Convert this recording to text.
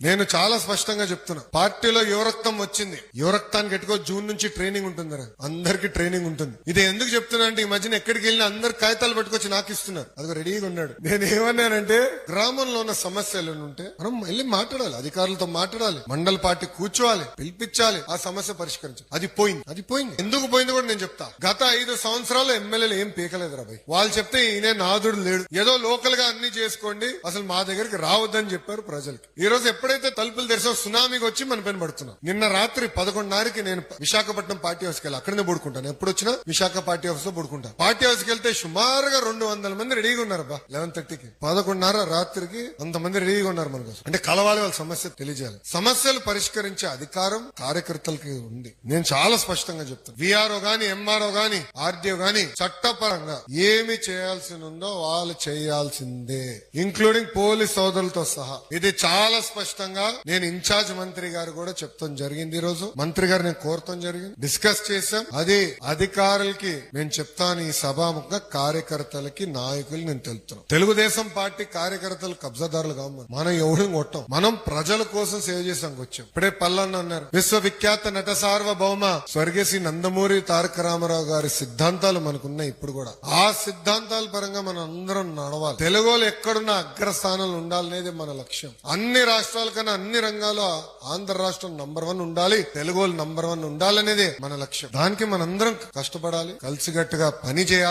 నేను చాలా స్పష్టంగా చెప్తున్నా, పార్టీలో యువరక్తం వచ్చింది. యువరక్తానికి ఎట్టుకో జూన్ నుంచి ట్రైనింగ్ ఉంటుంది, అందరికి ట్రైనింగ్ ఉంటుంది. ఇది ఎందుకు చెప్తున్నా అంటే ఈ మధ్యన ఎక్కడికి వెళ్ళినా అందరు కాగితాలు పట్టుకొచ్చి నాకు ఇస్తున్నారు, అది రెడీగా ఉన్నాడు. నేను ఏమన్నానంటే గ్రామంలో ఉన్న సమస్యలు ఉంటే మనం వెళ్ళి మాట్లాడాలి, అధికారులతో మాట్లాడాలి, మండల పార్టీ కూర్చోవాలి, పిలిపించాలి, ఆ సమస్య పరిష్కరించాలి. అది పోయింది. ఎందుకు పోయింది కూడా నేను చెప్తా. గత 5 సంవత్సరాలు ఎమ్మెల్యేలు ఏం పీకలేదు రాబాయ్. వాళ్ళు చెప్తే ఈయన నాదుడు లేడు, ఏదో లోకల్ గా అన్ని చేసుకోండి, అసలు మా దగ్గరికి రావద్దని చెప్పారు ప్రజలకి. ఈ రోజు ఎప్పుడైతే తలుపులు తెరిసో సునామీకి వచ్చి మన పైన పడుతున్నాం. నిన్న రాత్రి 11:30కి నేను విశాఖపట్నం పార్టీ హౌస్కి వెళ్ళి అక్కడనే పడుకుంటాను. ఎప్పుడు వచ్చినా విశాఖ పార్టీ హౌస్ లో పడుకుంటా. పార్టీ హౌస్ కి వెళ్తే సుమారుగా 200 మంది రెడీగా ఉన్నారు. 11:30కి 11:30 రాత్రికి అంతమంది రెడీగా ఉన్నారు మన కోసం. అంటే కలవాలి, వాళ్ళ సమస్య తెలియజేయాలి. సమస్యలు పరిష్కరించే అధికారం కార్యకర్తలకి ఉంది. నేను చాలా స్పష్టంగా చెప్తాను. విఆర్ఓ గాని, ఎంఆర్ఓ గాని, ఆర్డీఓ గాని చట్టపరంగా ఏమి చేయాల్సి ఉందో వాళ్ళు చేయాల్సిందే, ఇంక్లూడింగ్ పోలీస్ సోదరులతో సహా. ఇది చాలా స్పష్టంగా నేను ఇన్ఛార్జ్ మంత్రి గారు కూడా చెప్తాం జరిగింది. ఈ రోజు మంత్రి గారు నేను కోరతాం జరిగింది, డిస్కస్ చేశాం. అది అధికారులకి నేను చెప్తాను, ఈ సభాముఖంగా కార్యకర్తలకి, నాయకులు నేను తెలుపుతున్నాను. తెలుగుదేశం పార్టీ కార్యకర్తలు కబ్జాదారులు కావు, మనం ఎవరిని కొట్టాం, మనం ప్రజల కోసం సేవ చేసానికి వచ్చాం. ఇప్పుడే పల్లన్న అన్నారు, విశ్వవిఖ్యాత నట సార్వభౌమ స్వర్గీయ శ్రీ నందమూరి తారక రామారావు గారి సిద్ధాంతాలు మనకున్నాయి. ఇప్పుడు కూడా ఆ సిద్ధాంతాల పరంగా మనం అందరం నడవాలి. తెలుగు ఎక్కడున్న అగ్రస్థానంలో ఉండాలనేది మన లక్ష్యం. అన్ని రాష్ట్రాల కన్నా అన్ని రంగాల్లో ఆంధ్ర రాష్ట్రం నంబర్ 1 ఉండాలి, తెలుగు నంబర్ 1 ఉండాలనేదే మన లక్ష్యం. దానికి మనందరం కష్టపడాలి, కలిసికట్టుగా పని చేయాలి.